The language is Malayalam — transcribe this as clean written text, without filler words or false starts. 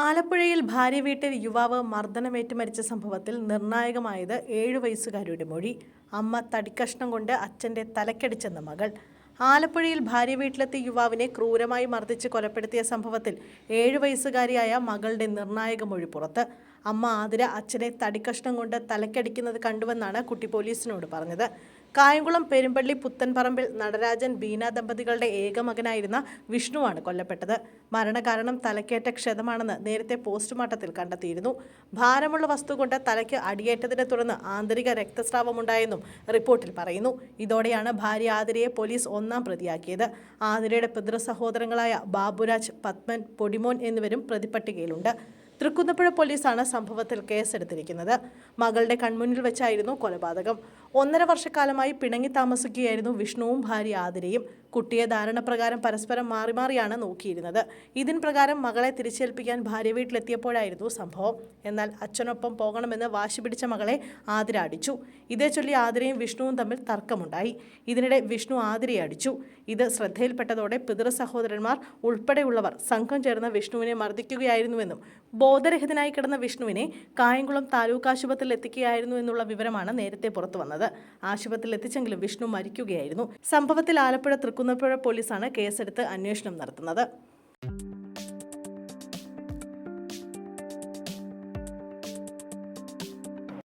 ആലപ്പുഴയിൽ ഭാര്യ വീട്ടിൽ യുവാവ് മർദ്ദനമേറ്റ് മരിച്ച സംഭവത്തിൽ നിർണായകമായത് 7 വയസ്സുകാരിയുടെ മൊഴി. അമ്മ തടിക്കഷ്ണം കൊണ്ട് അച്ഛന്റെ തലക്കടിച്ചെന്ന മകൾ. ആലപ്പുഴയിൽ ഭാര്യ വീട്ടിലെത്തിയ യുവാവിനെ ക്രൂരമായി മർദ്ദിച്ച് കൊലപ്പെടുത്തിയ സംഭവത്തിൽ 7 വയസ്സുകാരിയായ മകളുടെ നിർണായക മൊഴി പുറത്ത്. അമ്മ ആതിര അച്ഛനെ തടിക്കഷ്ണം കൊണ്ട് തലക്കടിക്കുന്നത് കണ്ടുവെന്നാണ് കുട്ടി പോലീസിനോട് പറഞ്ഞത്. കായംകുളം പെരുമ്പള്ളി പുത്തൻപറമ്പിൽ നടരാജൻ ബീന ദമ്പതികളുടെ ഏക മകനായിരുന്ന വിഷ്ണുവാണ് കൊല്ലപ്പെട്ടത്. മരണകാരണം തലക്കേറ്റ ക്ഷതമാണെന്ന് നേരത്തെ പോസ്റ്റ്മോർട്ടത്തിൽ കണ്ടെത്തിയിരുന്നു. ഭാരമുള്ള വസ്തു കൊണ്ട് തലയ്ക്ക് അടിയേറ്റതിനെ തുടർന്ന് ആന്തരിക രക്തസ്രാവമുണ്ടായെന്നും റിപ്പോർട്ടിൽ പറയുന്നു. ഇതോടെയാണ് ഭാര്യ ആതിരയെ പോലീസ് ഒന്നാം പ്രതിയാക്കിയത്. ആതിരയുടെ പിതൃസഹോദരങ്ങളായ ബാബുരാജ്, പത്മൻ, പൊടിമോൻ എന്നിവരും പ്രതിപ്പട്ടികയിലുണ്ട്. തൃക്കുന്നപ്പുഴ പോലീസാണ് സംഭവത്തിൽ കേസെടുത്തിരിക്കുന്നത്. മകളുടെ കൺമുന്നിൽ വെച്ചായിരുന്നു കൊലപാതകം. 1.5 വർഷക്കാലമായി പിണങ്ങി താമസിക്കുകയായിരുന്നു വിഷ്ണുവും ഭാര്യ ആതിരയും. കുട്ടിയെ ധാരണപ്രകാരം പരസ്പരം മാറി മാറിയാണ് നോക്കിയിരുന്നത്. ഇതിൻ പ്രകാരം മകളെ തിരിച്ചേൽപ്പിക്കാൻ ഭാര്യ വീട്ടിലെത്തിയപ്പോഴായിരുന്നു സംഭവം. എന്നാൽ അച്ഛനൊപ്പം പോകണമെന്ന് വാശി പിടിച്ച മകളെ ആതിര അടിച്ചു. ഇതേ ചൊല്ലി ആതിരയും വിഷ്ണുവും തമ്മിൽ തർക്കമുണ്ടായി. ഇതിനിടെ വിഷ്ണു ആതിരയെ അടിച്ചു. ഇത് ശ്രദ്ധയിൽപ്പെട്ടതോടെ പിതൃ സഹോദരന്മാർ ഉൾപ്പെടെയുള്ളവർ സംഘം ചേർന്ന് വിഷ്ണുവിനെ മർദ്ദിക്കുകയായിരുന്നുവെന്നും ബോധരഹിതനായി കിടന്ന വിഷ്ണുവിനെ കായംകുളം താലൂക്ക് ആശുപത്രിയിൽ എത്തിക്കുകയായിരുന്നു എന്നുള്ള വിവരമാണ് നേരത്തെ പുറത്തു വന്നത്. ആശുപത്രിയിൽ എത്തിച്ചെങ്കിലും വിഷ്ണു മരിക്കുകയായിരുന്നു. സംഭവത്തിൽ ആലപ്പുഴ തൃക്കുന്നപ്പുഴ പോലീസാണ് കേസെടുത്ത് അന്വേഷണം നടത്തുന്നത്.